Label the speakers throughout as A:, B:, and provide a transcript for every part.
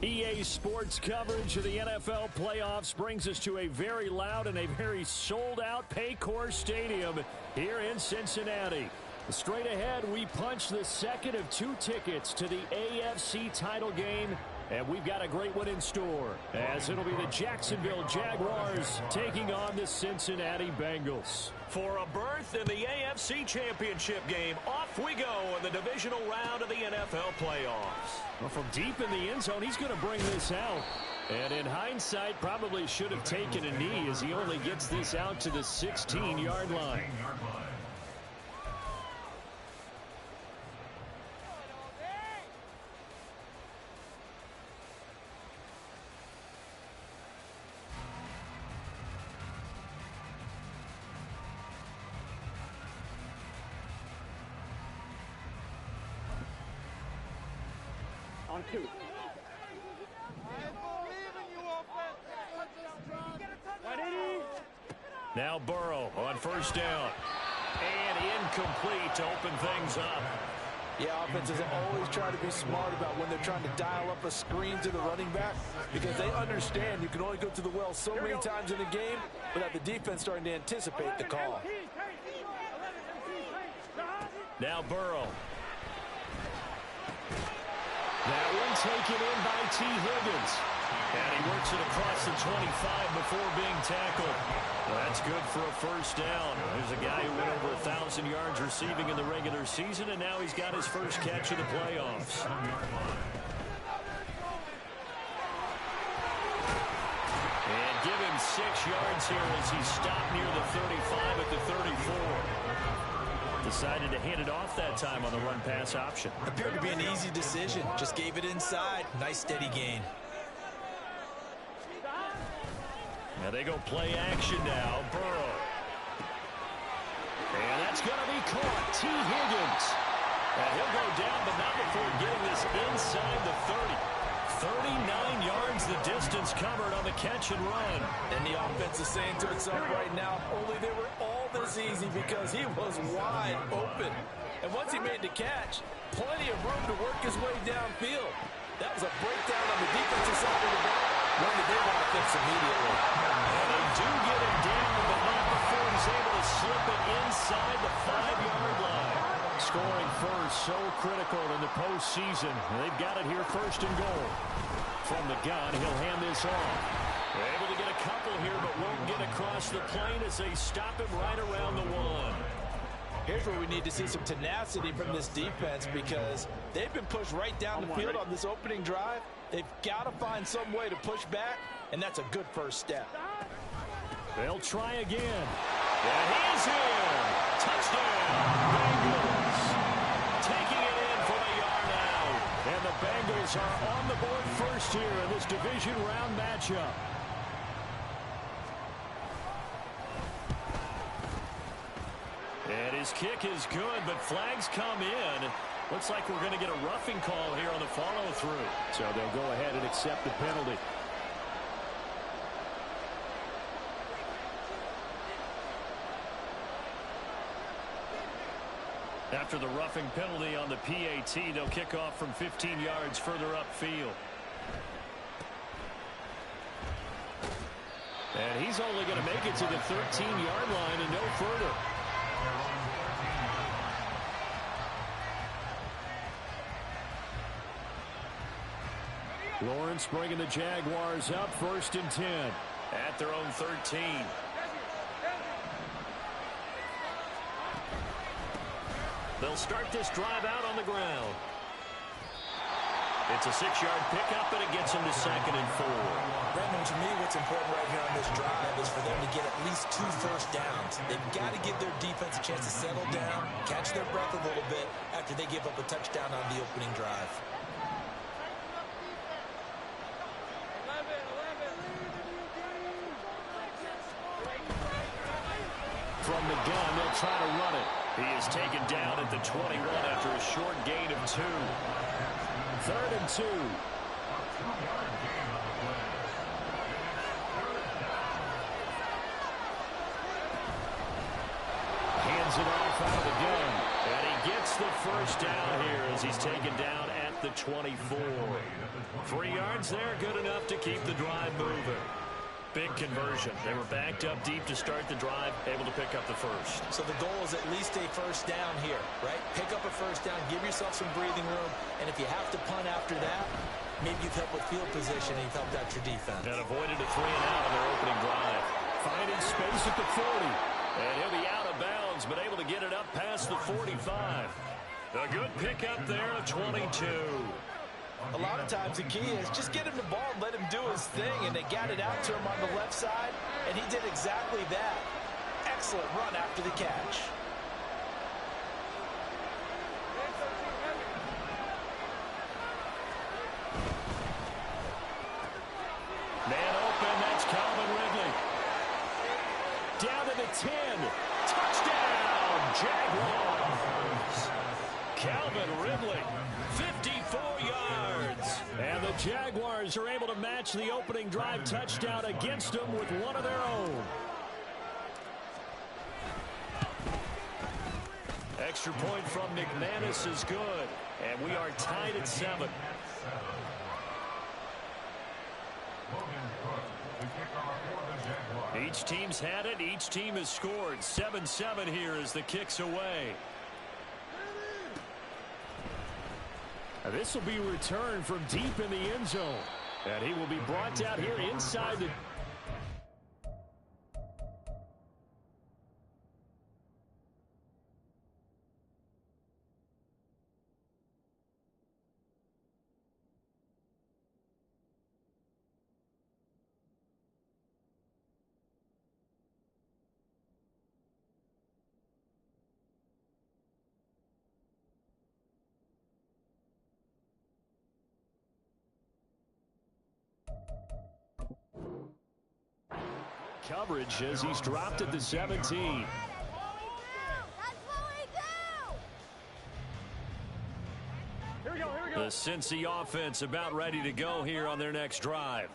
A: EA Sports coverage of the NFL playoffs brings us to a very loud and a very sold-out Paycor Stadium here in Cincinnati. Straight ahead, we punch the second of two tickets to the AFC title game, and we've got a great one in store, as it'll be the Jacksonville Jaguars taking on the Cincinnati Bengals.
B: For a berth in the AFC Championship game, off we go in the divisional round of the NFL playoffs.
A: Well, from deep in the end zone, he's going to bring this out. And in hindsight, probably should have taken a knee as he only gets this out to the 16-yard line.
C: On two.
A: Now Burrow on first down.
B: And incomplete to open things up.
D: Yeah, offenses always try to be smart about when they're trying to dial up a screen to the running back, because they understand you can only go to the well so many times in a game without the defense starting to anticipate the call.
A: Now Burrow. That one taken in by T. Higgins. And he works it across the 25 before being tackled. Well, that's good for a first down. There's a guy who went over 1,000 yards receiving in the regular season, and now he's got his first catch of the playoffs. And give him 6 yards here as he stopped near the 35 at the 34. Decided to hand it off that time on the run-pass option.
E: Appeared to be an easy decision. Just gave it inside. Nice steady gain.
A: Now they go play action now. Burrow. And that's going to be caught. T. Higgins. And he'll go down, but not before getting this inside the 30. 39 yards the distance covered on the catch and run.
D: And the offense is saying to itself right now, only they were all this easy because he was wide open. And once he made the catch, plenty of room to work his way downfield. That was a breakdown on the defensive side of the ball, one that they want to fix immediately.
A: And they do get him down, but not before he's able to slip it inside the 5-yard line. Scoring first, so critical in the postseason. They've got it here first and goal. From the gun, he'll hand this off. They're able to get a couple here, but won't get across the plane as they stop him right around the 1.
D: Here's where we need to see some tenacity from this defense, because they've been pushed right down the field on this opening drive. They've got to find some way to push back, and that's a good first step.
A: They'll try again. And he's in. Touchdown, Bengals. Taking it in from a yard out. And the Bengals are on the board first here in this division round matchup. And his kick is good, but flags come in. Looks like we're going to get a roughing call here on the follow-through. So they'll go ahead and accept the penalty. After the roughing penalty on the PAT, they'll kick off from 15 yards further upfield. And he's only going to make it to the 13-yard line and no further. Lawrence bringing the Jaguars up first and 10 at their own 13. They'll start this drive out on the ground. It's a 6-yard pickup, and it gets them to 2nd and 4.
E: Brandon, to me, what's important right here on this drive is for them to get at least 2 first downs. They've got to give their defense a chance to settle down, catch their breath a little bit after they give up a touchdown on the opening drive.
A: From the gun, they'll try to run it. He is taken down at the 21 after a short gain of 2. 3rd and 2. Hands it off out of the gun. And he gets the first down here as he's taken down at
B: at the 24. 3 yards there, good enough to keep the drive moving. Big conversion. They were backed up deep to start the drive, able to pick up the first.
E: So the goal is at least a first down here, right? Pick up a first down, give yourself some breathing room, and if you have to punt after that, maybe you've helped with field position and you've helped out your defense.
B: And avoided a 3-and-out on their opening drive.
A: Finding space at the 40. And he'll be out of bounds, but able to get it up past the 45.
B: A good pickup there of 22.
D: A lot of times the key is just get him the ball and let him do his thing, and they got it out to him on the left side, and he did exactly that. Excellent run after the catch.
A: Man open, that's Calvin Ridley. Down to the 10. Touchdown, Jaguars. Calvin Ridley, 54 yards. And the Jaguars are able to match the opening drive touchdown against them with one of their own. Extra point from McManus is good. And we are tied at 7. Each team's had it. Each team has scored. 7-7 here as the kick's away. Now this will be returned from deep in the end zone. And he will be brought down here inside the... coverage as he's dropped at the 17. The Cincy offense about ready to go here on their next drive.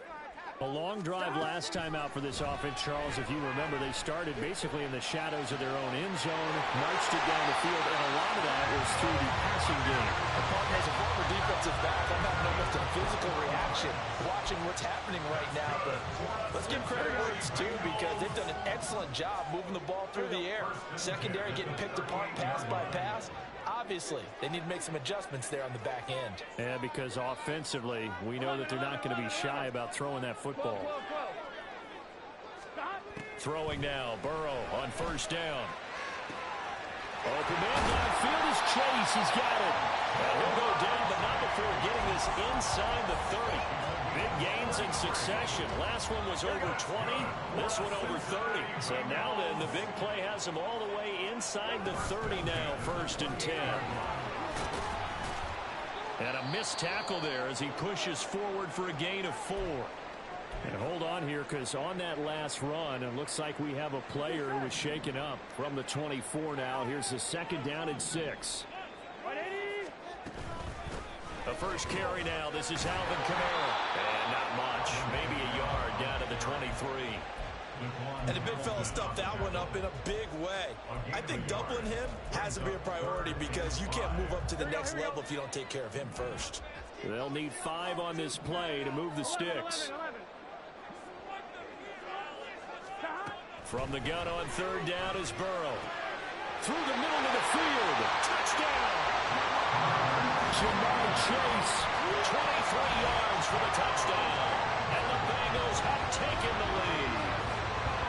A: A long drive last time out for this offense, Charles. If you remember, they started basically in the shadows of their own end zone, marched it down the field, and a lot of that was through the passing game.
D: As a former defensive back, I'm having almost a physical reaction watching what's happening right now. But let's give credit where it's due because they've done an excellent job moving the ball through the air. Secondary getting picked apart pass by pass. Obviously, they need to make some adjustments there on the back end.
A: Yeah, because offensively, we know that they're not going to be shy about throwing that football. Throwing now, Burrow on first down. Open man downfield is Chase. He's got it. And he'll go down, but not before getting this inside the 30. Big gains in succession. Last one was over 20. This one over 30. So now then, the big play has him all the way inside the 30 now, 1st and 10. And a missed tackle there as he pushes forward for a gain of 4. And hold on here, because on that last run, it looks like we have a player who was shaken up from the 24 now. Here's the 2nd down and 6. The first carry now. This is Alvin Kamara. And not much. Maybe a yard down to the 23.
E: And the big fella stuffed that one up in a big way. I think doubling him has to be a priority because you can't move up to the next level if you don't take care of him first.
A: They'll need 5 on this play to move the sticks. From the gun on 3rd down is Burrow. Through the middle of the field. Touchdown! Jamar Chase, 23 yards for the touchdown. And the Bengals have taken the lead.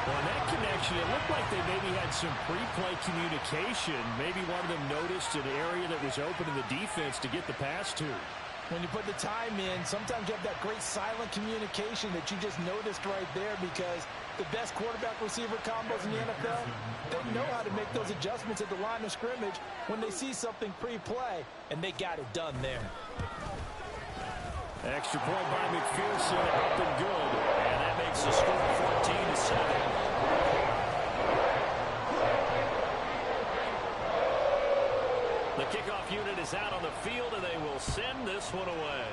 A: Well, in that connection, it looked like they maybe had some pre-play communication. Maybe one of them noticed an area that was open in the defense to get the pass to.
D: When you put the time in, sometimes you have that great silent communication that you just noticed right there because the best quarterback-receiver combos in the NFL, they know how to make those adjustments at the line of scrimmage when they see something pre-play, and they got it done there.
A: Extra point by McPherson, up and good, and that makes the score 14-7. The kickoff unit is out on the field, and they will send this one away.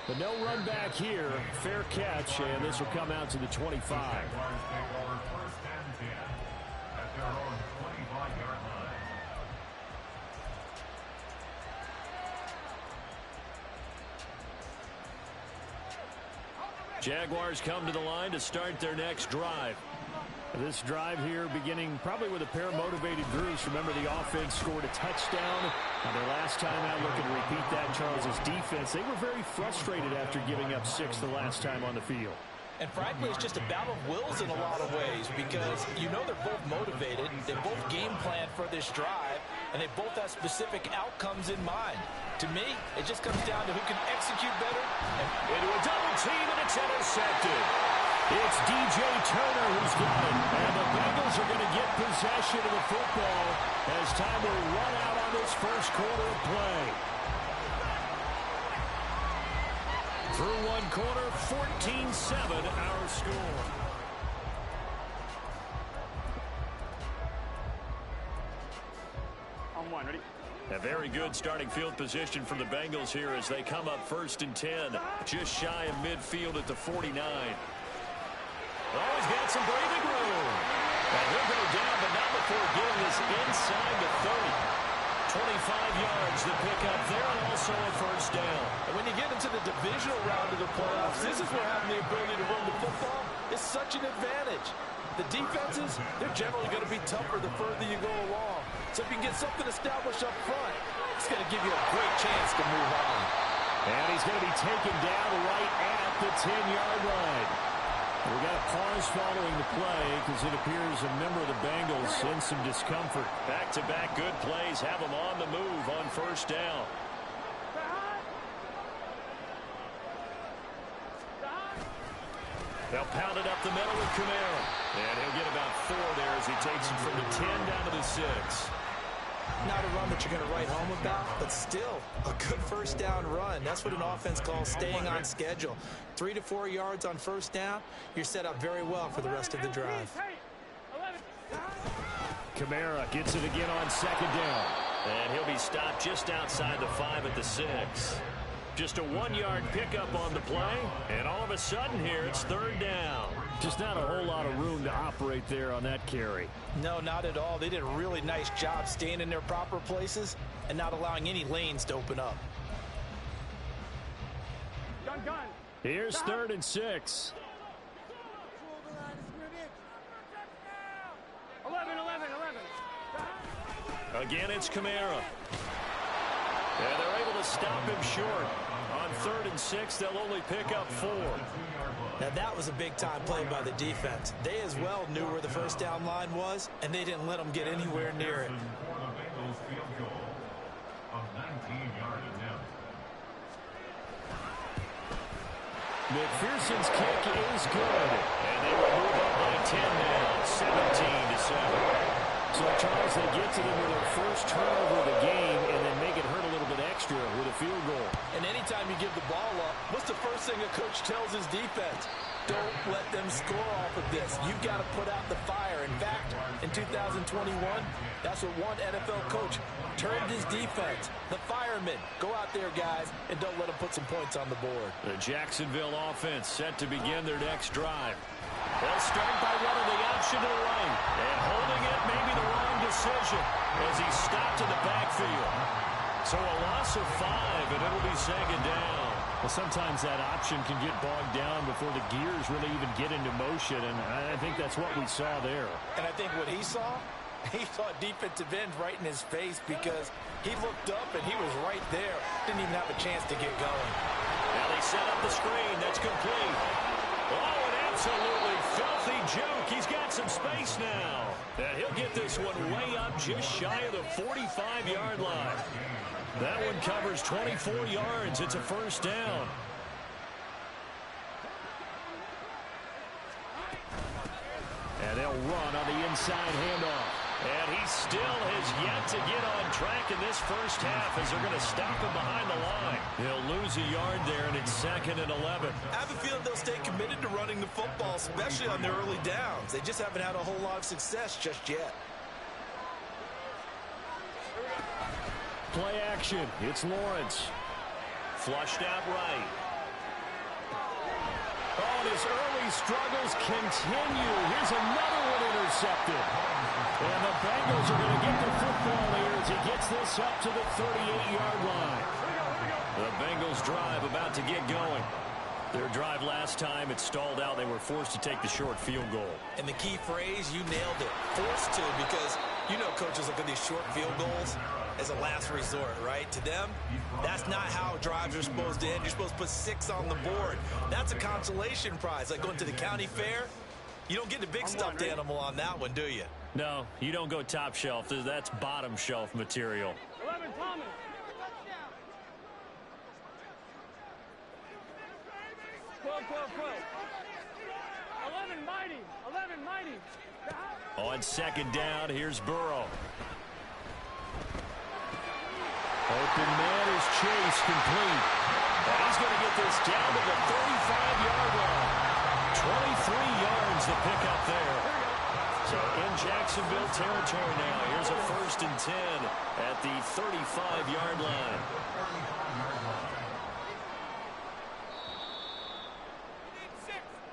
A: But no run back here. Fair catch, and this will come out to the 25.
B: Jaguars come to the line to start their next drive.
A: This drive here beginning probably with a pair of motivated groups. Remember, the offense scored a touchdown on their last time out. Looking to repeat that. Charles's defense, they were very frustrated after giving up 6 the last time on the field.
E: And frankly, it's just a battle of wills in a lot of ways because you know they're both motivated. They both game plan for this drive, and they both have specific outcomes in mind. To me, it just comes down to who can execute better.
B: Into a double team, and it's intercepted.
A: It's DJ Turner who's got it. And the Bengals are going to get possession of the football as time will run out on this first quarter of play. Through one quarter, 14-7 our score.
C: On one, ready?
B: A very good starting field position for the Bengals here as they come up 1st and 10. Just shy of midfield at the 49. Oh, he's got some breathing room. And he'll go down, but not before getting this inside the 30. 25 yards the pickup there, and also a first down.
D: And when you get into the divisional round of the playoffs, this is where having the ability to run the football is such an advantage. The defenses, they're generally going to be tougher the further you go along. So if you can get something established up front, it's going to give you a great chance to move on.
A: And he's going to be taken down right at the 10-yard line. We got a pause following the play because it appears a member of the Bengals in some discomfort.
B: Back-to-back good plays have them on the move on first down. They'll pound it up the middle with Camara. And he'll get about 4 there as he takes it from the 10 down to the 6.
E: Not a run that you're going to write home about, but still a good first down run. That's what an offense calls staying on schedule. 3 to 4 yards on first down, you're set up very well for the rest of the drive.
A: Camara gets it again on 2nd down.
B: And he'll be stopped just outside the 5 at the 6. Just a 1-yard pickup on the play, and all of a sudden here it's 3rd down.
A: Just not a whole lot of room to operate there on that carry.
E: No, not at all. They did a really nice job staying in their proper places and not allowing any lanes to open up.
C: Gun.
A: Here's 3rd and 6.
C: 11.
B: Again, it's Camara. And they're able to stop him short. On 3rd and 6, they'll only pick up 4.
E: Now, that was a big-time play by the defense. They as well knew where the first down line was, and they didn't let them get anywhere near it.
A: McPherson's kick is good.
B: And they will move up by 10 now, 17-7.
A: So, Charles, they get to them with their first turnover of the game and then make it hurt a little bit extra with a field goal.
D: And anytime you give the ball up, what's the first thing a coach tells his defense? Don't let them score off of this. You've got to put out the fire. In fact, in 2021, that's what one NFL coach termed his defense. The firemen. Go out there, guys, and don't let them put some points on the board.
B: The Jacksonville offense set to begin their next drive. They'll start by running the option to the right. And holding it may be the wrong decision as he's stopped in the backfield. So a loss of 5, and it'll be 2nd down.
A: Well, sometimes that option can get bogged down before the gears really even get into motion, and I think that's what we saw there.
E: And I think what he saw a defensive end right in his face because he looked up and he was right there. Didn't even have a chance to get going.
B: Now they set up the screen. That's complete. Oh, an absolutely filthy juke. He's got some space now. And he'll get this one way up just shy of the 45-yard line. That one covers 24 yards. It's a first down.
A: And they'll run on the inside handoff.
B: And he still has yet to get on track in this first half as they're going to stop him behind the line. He'll lose a yard there, and it's 2nd and 11.
E: I have a feeling they'll stay committed to running the football, especially on their early downs. They just haven't had a whole lot of success just yet.
A: Play action. It's Lawrence.
B: Flushed out right.
A: Oh, and his early struggles continue. Here's another one intercepted. And the Bengals are going to get the football here as he gets this up to the 38-yard line.
B: The Bengals drive about to get going. Their drive last time, it stalled out. They were forced to take the short field goal.
E: And the key phrase, you nailed it. Forced to, because you know coaches look at these short field goals as a last resort, right? To them, that's not how drives are supposed to end. You're supposed to put 6 on the board. That's a consolation prize. Like going to the county fair, you don't get the big stuffed animal on that one, do you?
B: No, you don't go top shelf. That's bottom shelf material.
C: 11, Thomas. 12, 12, 12. 11, Mighty. 11, Mighty.
B: On second down, here's Burrow. Open man is Chase, complete. And he's going to get this down to the 35-yard line. 23 yards the pickup there. So in Jacksonville territory now. Here's a 1st and 10 at the 35-yard line.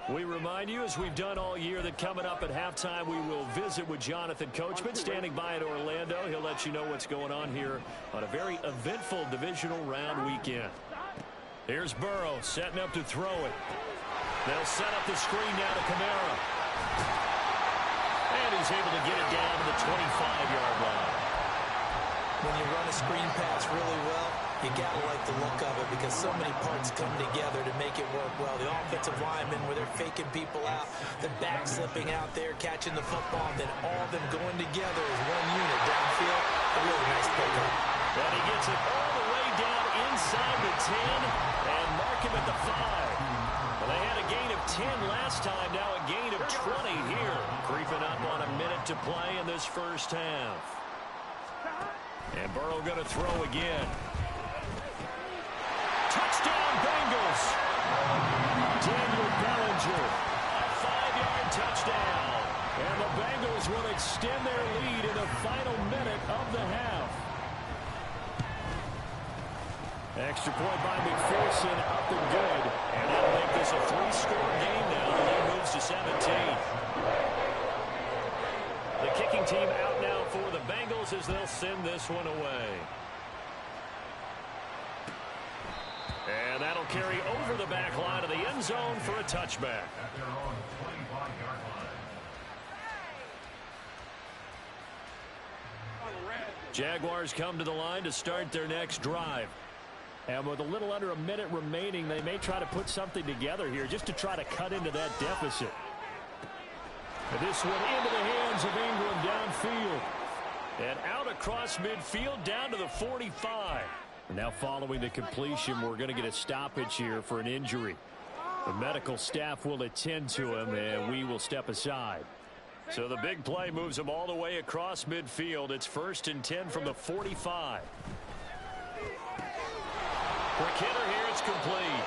B: We remind you, as we've done all year, that coming up at halftime, we will visit with Jonathan Coachman, standing by in Orlando. He'll let you know what's going on here on a very eventful divisional round weekend. Here's Burrow setting up to throw it. They'll set up the screen now to Kamara. And he's able to get it down to the 25-yard line.
E: When you run a screen pass really well, you got to like the look of it because so many parts come together to make it work well. The offensive linemen, where they're faking people out, the back slipping out there, catching the football, then all of them going together as one unit downfield. A really nice pickup.
B: And he gets it all the way down inside the 10 and mark him at the 5. Well, they had a gain of 10 last time, now a gain of 20 here. Creeping up on a minute to play in this first half. And Burrow going to throw again. Touchdown, Bengals. Daniel Bellinger, a 5-yard touchdown. And the Bengals will extend their lead in the final minute of the half. Extra point by McPherson, up and good. And that'll make this a 3-score game now. The lead moves to 17. The kicking team out now for the Bengals as they'll send this one away. And that'll carry over the back line of the end zone for a touchback. Jaguars come to the line to start their next drive. And with a little under a minute remaining, they may try to put something together here just to try to cut into that deficit. And this one into the hands of Ingram downfield. And out across midfield down to the 45. Now following the completion, we're going to get a stoppage here for an injury. The medical staff will attend to him, and we will step aside. So the big play moves him all the way across midfield. It's 1st and 10 from the 45. Quick hitter here, it's complete.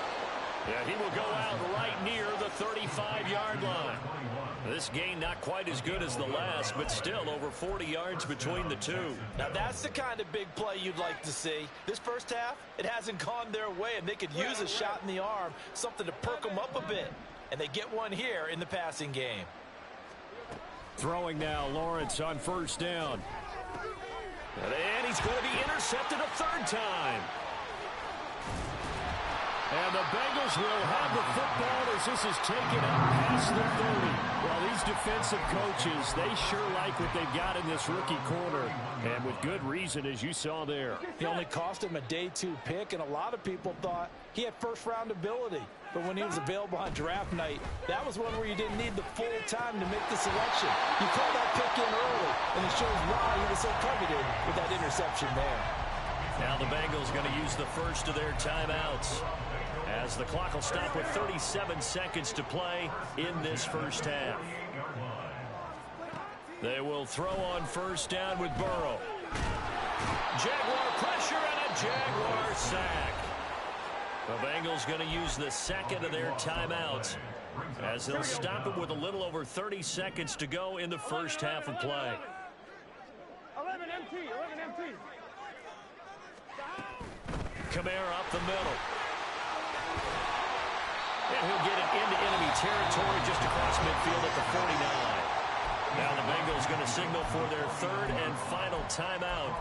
B: Yeah, he will go out right near the 35-yard line. This gain not quite as good as the last, but still over 40 yards between the two.
D: Now that's the kind of big play you'd like to see. This first half, it hasn't gone their way, and they could use a shot in the arm, something to perk them up a bit. And they get one here in the passing game.
A: Throwing now, Lawrence on 1st down.
B: And he's going to be intercepted a 3rd time.
A: And the Bengals will have the football as this is taken up past the 30. Well, these defensive coaches, they sure like what they've got in this rookie corner. And with good reason, as you saw there.
D: He only cost him a day 2 pick, and a lot of people thought he had first-round ability. But when he was available on draft night, that was one where you didn't need the full time to make the selection. You called that pick in early, and it shows why he was so coveted with that interception there.
B: Now the Bengals going to use the first of their timeouts, as the clock will stop with 37 seconds to play in this first half. They will throw on 1st down with Burrow. Jaguar pressure and a Jaguar sack. The Bengals going to use the 2nd of their timeouts, as they'll stop it with a little over 30 seconds to go in the first half of play.
C: 11 MT, 11 MT.
B: Kamara up the middle. And he'll get it into enemy territory just across midfield at the 49. Now the Bengals going to signal for their 3rd and final timeout.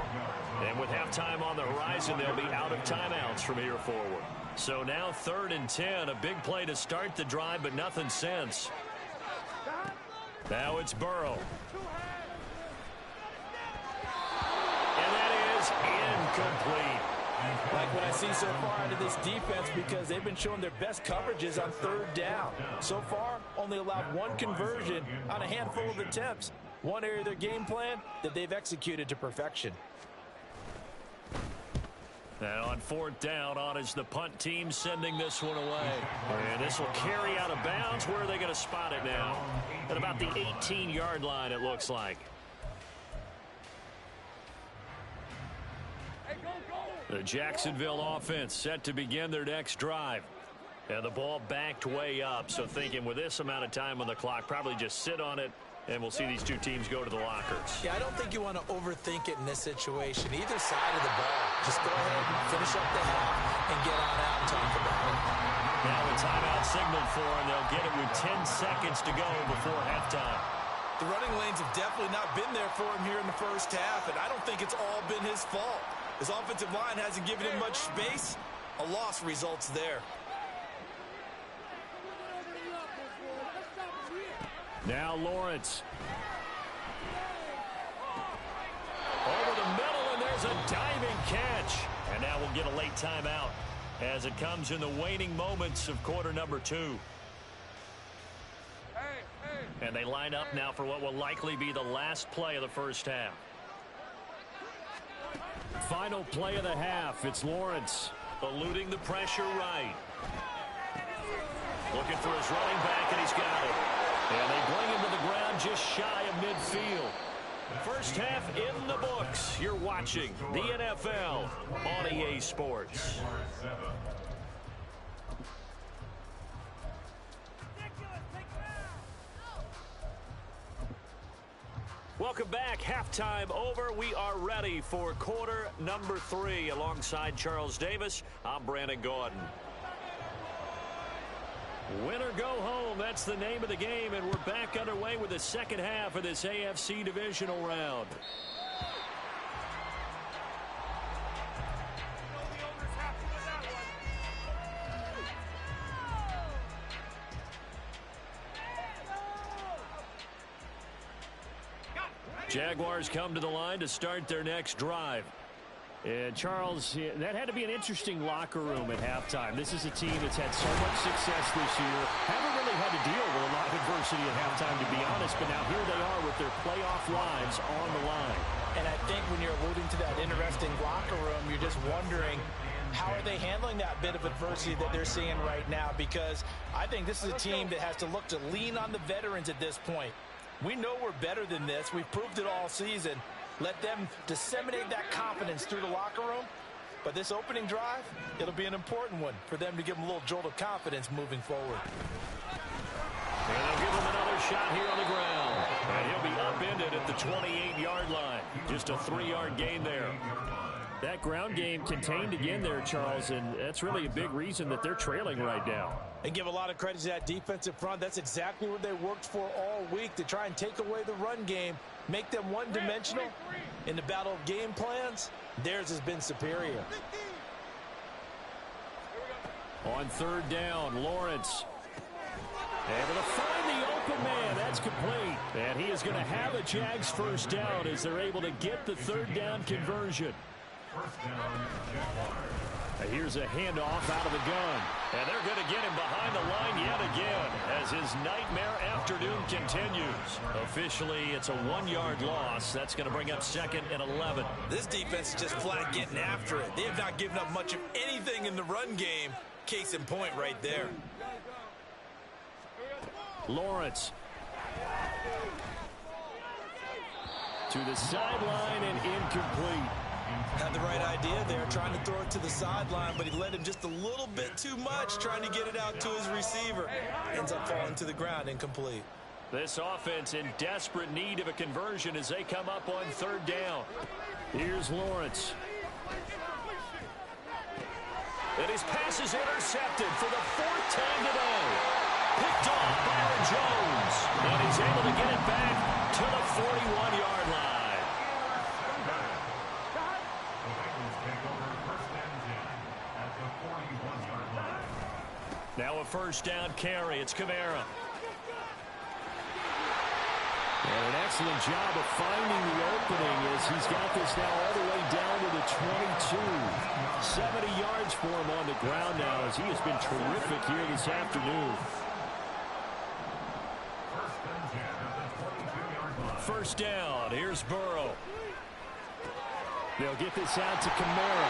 B: And with halftime on the horizon, they'll be out of timeouts from here forward. So now 3rd and 10. A big play to start the drive, but nothing since. Now it's Burrow. And that is incomplete.
D: Like what I see so far out of this defense, because they've been showing their best coverages on 3rd down. So far, only allowed 1 conversion on a handful of attempts. One area of their game plan that they've executed to perfection.
B: Now on 4th down, on is the punt team sending this one away. And this will carry out of bounds. Where are they going to spot it now? At about the 18-yard line, it looks like. The Jacksonville offense set to begin their next drive. And the ball backed way up. So thinking with this amount of time on the clock, probably just sit on it, and we'll see these two teams go to the lockers.
E: Yeah, I don't think you want to overthink it in this situation. Either side of the ball. Just go ahead and finish up the half and get on out and talk about it.
B: Now the timeout signaled for, and they'll get it with 10 seconds to go before halftime.
D: The running lanes have definitely not been there for him here in the first half, and I don't think it's all been his fault. His offensive line hasn't given him much space. A loss results there.
A: Now Lawrence.
B: Over the middle, and there's a diving catch. And now we'll get a late timeout as it comes in the waning moments of quarter number 2. And they line up now for what will likely be the last play of the first half.
A: Final play of the half. It's Lawrence.
B: Eluding the pressure right. Looking for his running back, and he's got it. And they bring him to the ground just shy of midfield. First half in the books. You're watching the NFL on EA Sports. Welcome back. Halftime over. We are ready for quarter number 3. Alongside Charles Davis, I'm Brandon Gordon.
A: Win or go home, that's the name of the game, and we're back underway with the second half of this AFC Divisional round. Jaguars come to the line to start their next drive. And Charles, that had to be an interesting locker room at halftime. This is a team that's had so much success this year. Haven't really had to deal with a lot of adversity at halftime, to be honest. But now here they are with their playoff lives on the line.
D: And I think when you're alluding to that interesting locker room, you're just wondering, how are they handling that bit of adversity that they're seeing right now? Because I think this is a team that has to look to lean on the veterans at this point. We know we're better than this. We've proved it all season. Let them disseminate that confidence through the locker room. But this opening drive, it'll be an important one for them to give them a little jolt of confidence moving forward.
A: And they'll give him another shot here on the ground. And he'll be upended at the 28-yard line. Just a 3-yard gain there. That ground game contained again there, Charles, and that's really a big reason that they're trailing right now.
D: And give a lot of credit to that defensive front. That's exactly what they worked for all week, to try and take away the run game, make them one-dimensional. In the battle of game plans, theirs has been superior.
A: On 3rd down, Lawrence. Able to find the open man. That's complete. And he is going to have a Jags first down as they're able to get the 3rd down conversion. Here's a handoff out of the gun.
B: And they're going to get him behind the line yet again as his nightmare afternoon continues. Officially, it's a 1-yard loss. That's going to bring up 2nd and 11.
D: This defense is just flat getting after it. They have not given up much of anything in the run game. Case in point right there.
A: Lawrence. To the sideline and incomplete.
E: Had the right idea there, trying to throw it to the sideline, but he led him just a little bit too much, trying to get it out to his receiver. Ends up falling to the ground, incomplete.
B: This offense in desperate need of a conversion as they come up on 3rd down.
A: Here's Lawrence.
B: And his pass is intercepted for the 4th time today. Picked off by Aaron Jones. And he's able to get it back to the 41-yard line. Now a first down carry. It's Kamara.
A: And an excellent job of finding the opening as he's got this now all the way down to the 22. 70 yards for him on the ground now as he has been terrific here this afternoon.
B: First down. Here's Burrow.
A: They'll get this out to Kamara.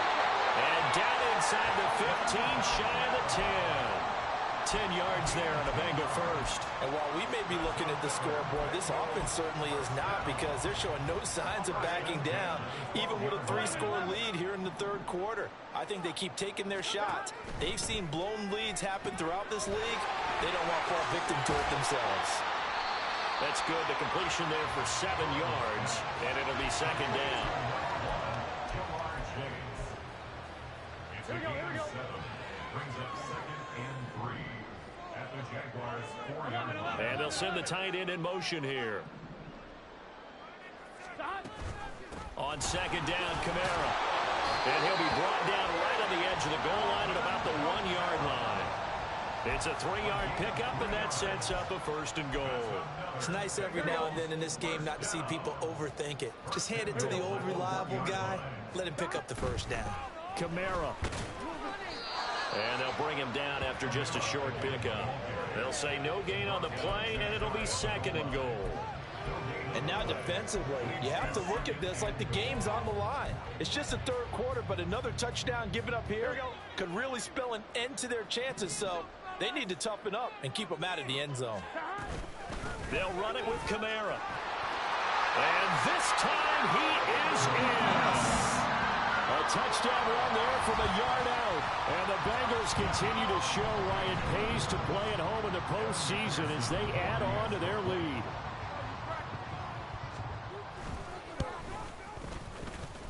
B: And down inside the 15, shy of the 10. 10 yards there on a Bengal first.
D: And while we may be looking at the scoreboard, this offense certainly is not, because they're showing no signs of backing down, even with a 3-score lead here in the third quarter. I think they keep taking their shots. They've seen blown leads happen throughout this league. They don't want to fall victim to it themselves.
B: That's good. The completion there for 7 yards, and it'll be second down.
C: Here we go, here we go.
F: Brings up 2nd and 3 at the Jaguars 4-yard line.
B: And they'll send the tight end in motion here. On second down, Kamara. And he'll be brought down right on the edge of the goal line at about the 1-yard line. It's a 3-yard pickup, and that sets up a first and goal.
D: It's nice every now and then in this game not to see people overthink it. Just hand it to the old reliable guy. Let him pick up the first down.
B: Kamara. And they'll bring him down after just a short pickup. They'll say no gain on the play, and it'll be second and goal.
D: And now defensively, you have to look at this like the game's on the line. It's just the third quarter, but another touchdown given up here could really spell an end to their chances. So they need to toughen up and keep them out of the end zone.
B: They'll run it with Kamara. And this time he is in. A touchdown run there from a yard out. And the Bengals continue to show why it pays to play at home in the postseason as they add on to their lead.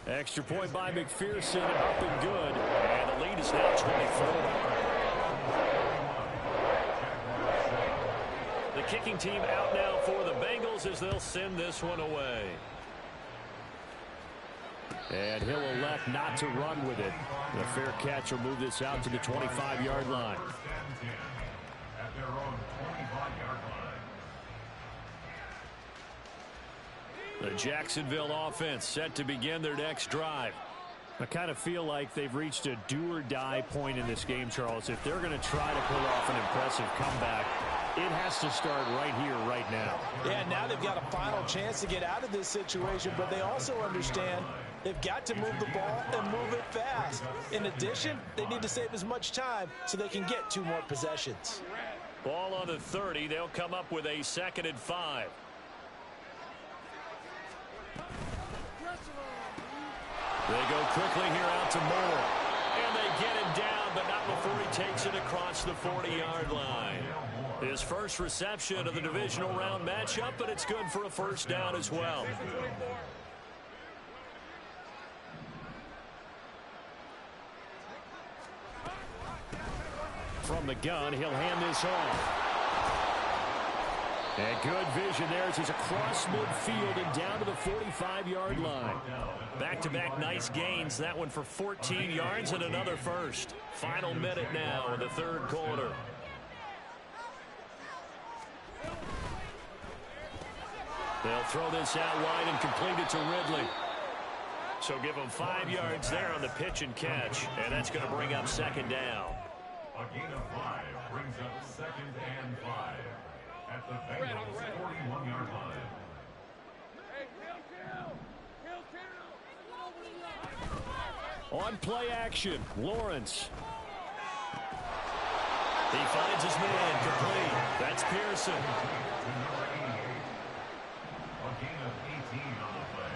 B: Extra point by McPherson, up and good. And the lead is now 24. The kicking team out now for the Bengals as they'll send this one away. And he'll elect not to run with it. The fair catch will move this out to the 25-yard line.
F: At their own 25-yard line.
B: The Jacksonville offense set to begin their next drive.
A: I kind of feel like they've reached a do-or-die point in this game, Charles. If they're going to try to pull off an impressive comeback, it has to start right here, right now.
D: Yeah, now they've got a final chance to get out of this situation, but they also understand they've got to move the ball and move it fast. In addition, they need to save as much time so they can get 2 more possessions.
B: Ball on the 30. They'll come up with a 2nd and 5. They go quickly here out to Moore. And they get him down, but not before he takes it across the 40-yard line. His first reception of the divisional round matchup, but it's good for a first down as well.
A: From the gun, he'll hand this off. And good vision there as he's across midfield and down to the 45-yard line.
B: Back-to-back nice gains. That one for 14 yards and another first. Final minute now in the third quarter. They'll throw this out wide and complete it to Ridley. So give them 5 yards there on the pitch and catch, and that's going to bring up second down.
F: A gain of 5 brings up 2nd and 5 at the Bengals 41-yard line.
A: On play action, Lawrence.
B: He finds his man complete. That's Pearson.
F: A gain of 18 on the play.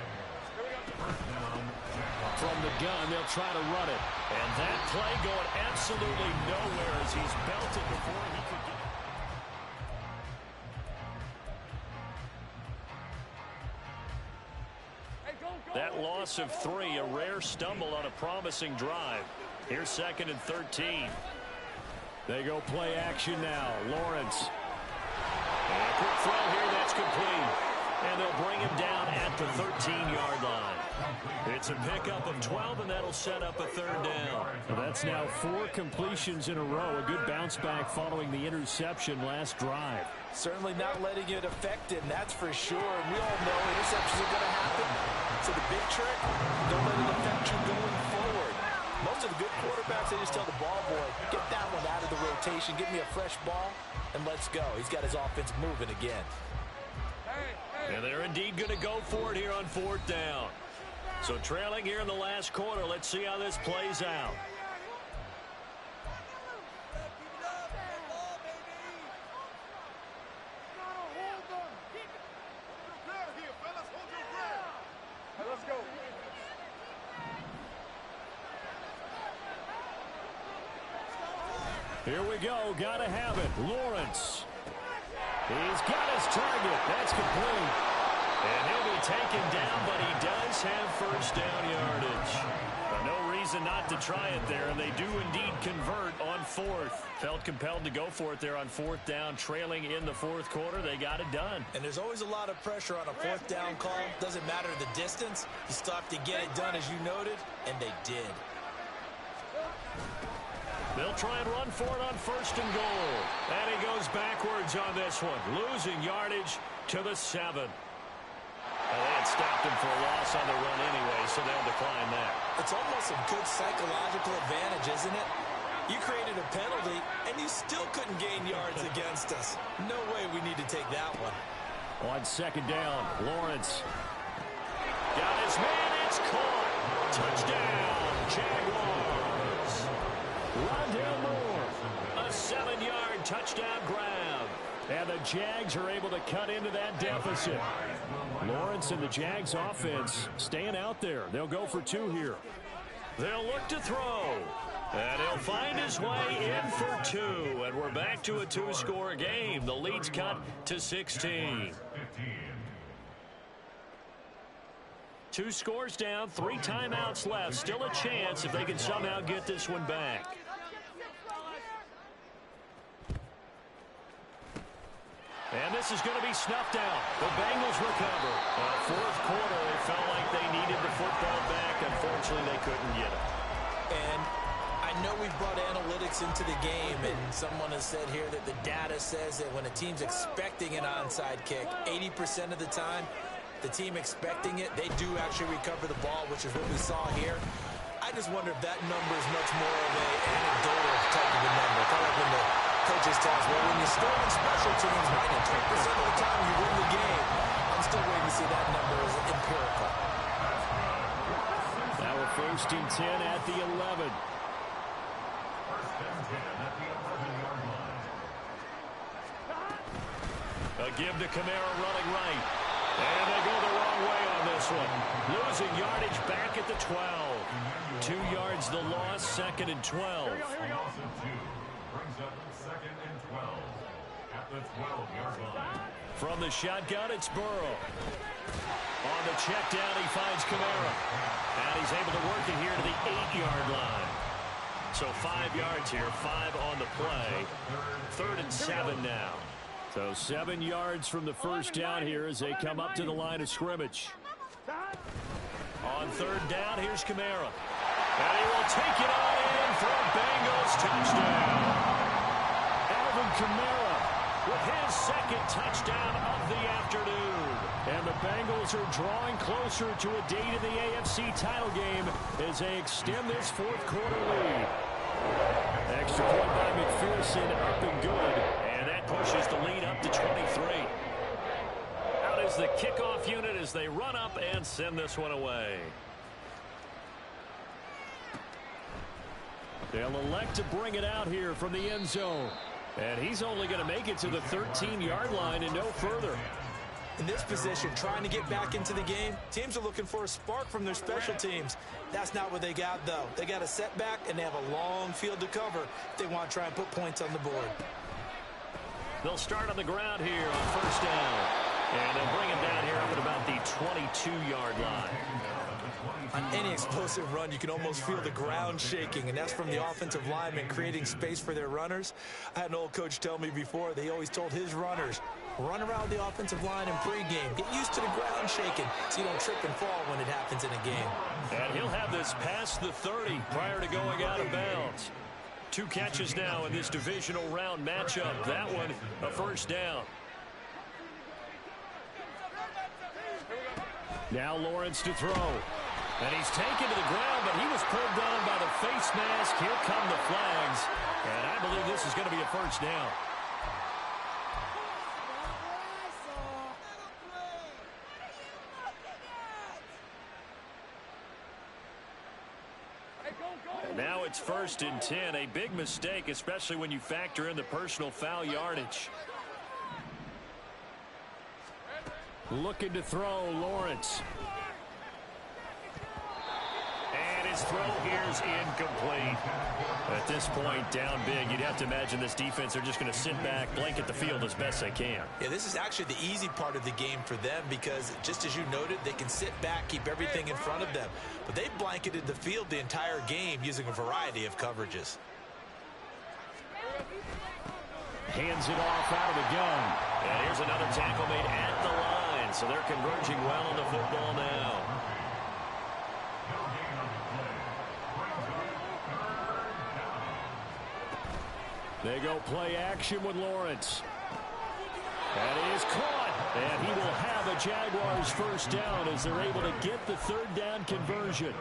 F: First down, Jaguars.
A: From the gun, they'll try to run it.
B: And that play going absolutely nowhere as he's belted before he could get it. That loss of 3, a rare stumble on a promising drive. Here's 2nd and 13.
A: They go play action now. Lawrence.
B: And a quick throw here, that's complete. And they'll bring him down at the 13-yard line. It's a pickup of 12, and that'll set up a third down.
A: Well, that's now 4 completions in a row. A good bounce back following the interception last drive.
D: Certainly not letting it affect him, that's for sure. And we all know interceptions are going to happen. So the big trick, don't let it affect you going forward. Most of the good quarterbacks, they just tell the ball boy, get that one out of the rotation, give me a fresh ball, and let's go. He's got his offense moving again.
B: And they're indeed going to go for it here on 4th down. So trailing here in the last quarter, let's see how this plays out.
A: Here we go. Got to have it. Lawrence. He's got his target. That's complete.
B: And he'll be taken down, but he does have first down yardage. No reason not to try it there, and they do indeed convert on 4th. Felt compelled to go for it there on 4th down, trailing in the 4th quarter. They got it done.
E: And there's always a lot of pressure on a 4th down call. Doesn't matter the distance. You still have to get it done, as you noted, and they did.
B: They'll try and run for it on 1st and goal. And he goes backwards on this one, losing yardage to the 7. Well, they had stopped him for a loss on the run anyway, so they'll decline that.
E: It's almost a good psychological advantage, isn't it? You created a penalty, and you still couldn't gain yards against us. No way we need to take that one.
A: On 2nd down, Lawrence.
B: Got his man, it's caught. Touchdown, Jaguars.
A: Rondale Moore.
B: A 7-yard touchdown grab.
A: And the Jags are able to cut into that deficit. Lawrence and the Jags offense staying out there. They'll go for 2 here.
B: They'll look to throw. And he'll find his way in for 2. And we're back to a 2-score game. The lead's cut to 16. 2 scores down, 3 timeouts left. Still a chance if they can somehow get this one back. And this is going to be snuffed out. The Bengals recover. 4th quarter, they felt like they needed the football back. Unfortunately, they couldn't get it.
E: And I know we've brought analytics into the game, and someone has said here that the data says that when a team's expecting an onside kick, 80% of the time, the team expecting it, they do actually recover the ball, which is what we saw here. I just wonder if that number is much more of an anecdotal type of a number. Kind of like when the coaches tell us, well, when you score in special teams, 92% of the time you win the game. I'm still waiting to see that number as empirical.
A: Now a 1st and 10 at the 11.
B: A give to Kamara running right. And they go the wrong way on this one. Losing yardage back at the 12. 2 yards the loss, 2nd and 12.
F: Brings up 2nd and 12 at the 12-yard line.
B: From the shotgun, it's Burrow. On the check down, he finds Kamara. And he's able to work it here to the 8-yard line. So 5 yards here, 5 on the play. 3rd and 7 now.
A: So 7 yards from the 1st down here as they come up to the line of scrimmage.
B: On 3rd down, here's Kamara. And he will take it on in for a Bengals touchdown.
A: Alvin Kamara
B: With his 2nd touchdown of the afternoon.
A: And the Bengals are drawing closer to a date in the AFC title game as they extend this 4th quarter lead. Extra point by McPherson, up and good.
B: And that pushes the lead up to 23. Out is the kickoff unit as they run up and send this one away.
A: They'll elect to bring it out here from the end zone. And he's only going to make it to the 13-yard line and no further.
E: In this position, trying to get back into the game, teams are looking for a spark from their special teams. That's not what they got, though. They got a setback, and they have a long field to cover if they want to try and put points on the board.
B: They'll start on the ground here on 1st down. And they'll bring him down here up at about the 22-yard line.
E: On any explosive run, you can almost feel the ground shaking, and that's from the offensive linemen creating space for their runners. I had an old coach tell me before that he always told his runners, Run around the offensive line in pregame. Get used to the ground shaking so you don't trip and fall when it happens in a game.
B: And he'll have this past the 30 prior to going out of bounds. 2 catches now in this divisional round matchup. That one, a first down.
A: Now Lawrence to throw. And he's taken to the ground, but he was pulled down by the face mask. Here come the flags. And I believe this is going to be a first down. Now it's 1st and 10. A big mistake, especially when you factor in the personal foul yardage. Looking to throw, Lawrence. And his throw here is incomplete. At this point, down big, you'd have to imagine this defense are just going to sit back, blanket the field as best they can.
E: Yeah, this is actually the easy part of the game for them because, just as you noted, they can sit back, keep everything in front of them. But they blanketed the field the entire game using a variety of coverages.
A: Hands it off out of the gun.
B: And here's another tackle made at the line. So they're converging well on the football now.
A: They go play action with Lawrence. That is caught. And he will have a Jaguars first down as they're able to get the 3rd down conversion.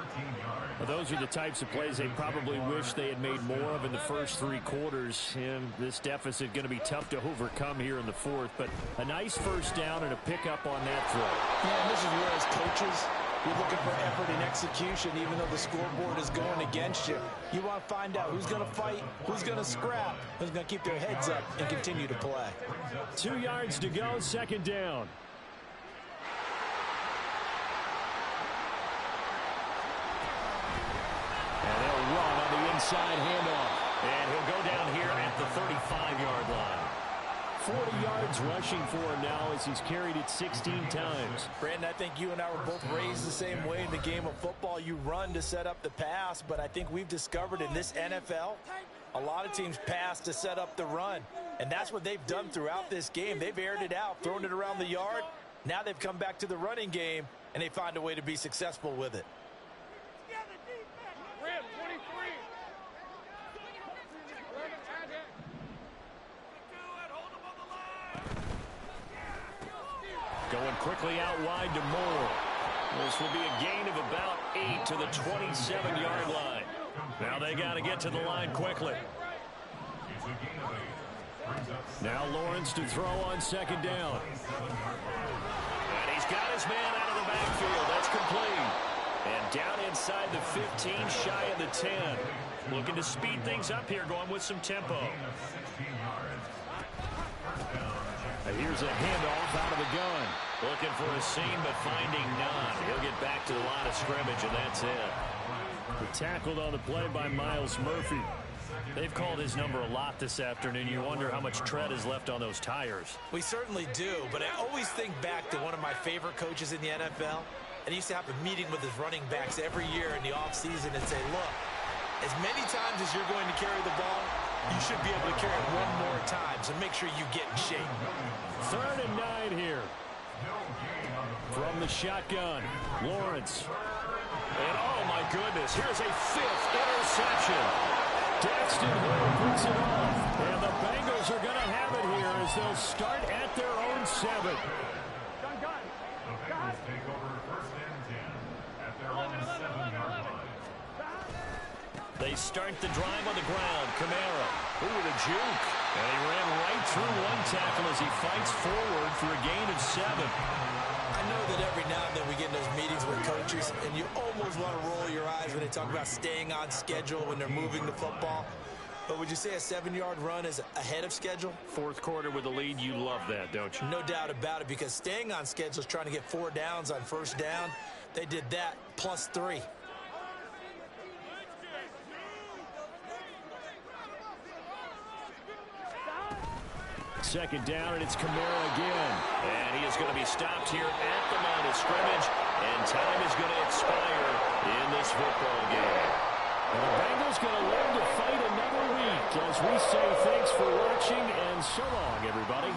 A: Well, those are the types of plays they probably wish they had made more of in the first 3 quarters. And this deficit going to be tough to overcome here in the 4th. But a nice first down and a pickup on that throw.
D: Yeah, and this is where, as coaches, you're looking for effort and execution, even though the scoreboard is going against you. You want to find out who's going to fight, who's going to scrap, who's going to keep their heads up and continue to play.
A: 2 yards to go, 2nd down. And they'll run on the inside handoff.
B: And he'll go down here at the 35-yard line.
A: 40 yards rushing for him now as he's carried it 16 times.
D: Brandon, I think you and I were both raised the same way in the game of football. You run to set up the pass, but I think we've discovered in this NFL, a lot of teams pass to set up the run. And that's what they've done throughout this game. They've aired it out, thrown it around the yard. Now they've come back to the running game, and they find a way to be successful with it.
A: Going quickly out wide to Moore. This will be a gain of about 8 to the 27-yard line. Now they got to get to the line quickly. Now Lawrence to throw on 2nd down.
B: And he's got his man out of the backfield. That's complete. And down inside the 15, shy of the 10. Looking to speed things up here, going with some tempo.
A: And here's a handoff out of the gun.
B: Looking for a seam, but finding none. He'll get back to the line of scrimmage, and that's it.
A: Tackled on the play by Miles Murphy.
B: They've called his number a lot this afternoon. You wonder how much tread is left on those tires.
E: We certainly do, but I always think back to one of my favorite coaches in the NFL. And he used to have a meeting with his running backs every year in the offseason and say, look, as many times as you're going to carry the ball, you should be able to carry it one more time, so make sure you get in shape.
A: 3rd and 9 here. From the shotgun, Lawrence.
B: And oh my goodness, here's a 5th interception.
A: Daxton Hill puts it off. And the Bengals are going to have it here as they'll start at their own 7.
F: The Bengals take over 1st and 10 at their own 7-yard line.
B: They start the drive on the ground. Kamara, with a juke. And he ran right through one tackle as he fights forward for a gain of 7.
E: I know that every now and then we get in those meetings with coaches, and you almost want to roll your eyes when they talk about staying on schedule when they're moving the football. But would you say a 7-yard run is ahead of schedule?
B: 4th quarter with a lead, you love that, don't you?
E: No doubt about it, because staying on schedule is trying to get 4 downs on 1st down. They did that plus 3.
A: Second down, and it's Kamara again.
B: And he is going to be stopped here at the line of scrimmage, and time is going to expire in this football game.
A: And the Bengals going to learn to fight another week as we say thanks for watching, and so long, everybody.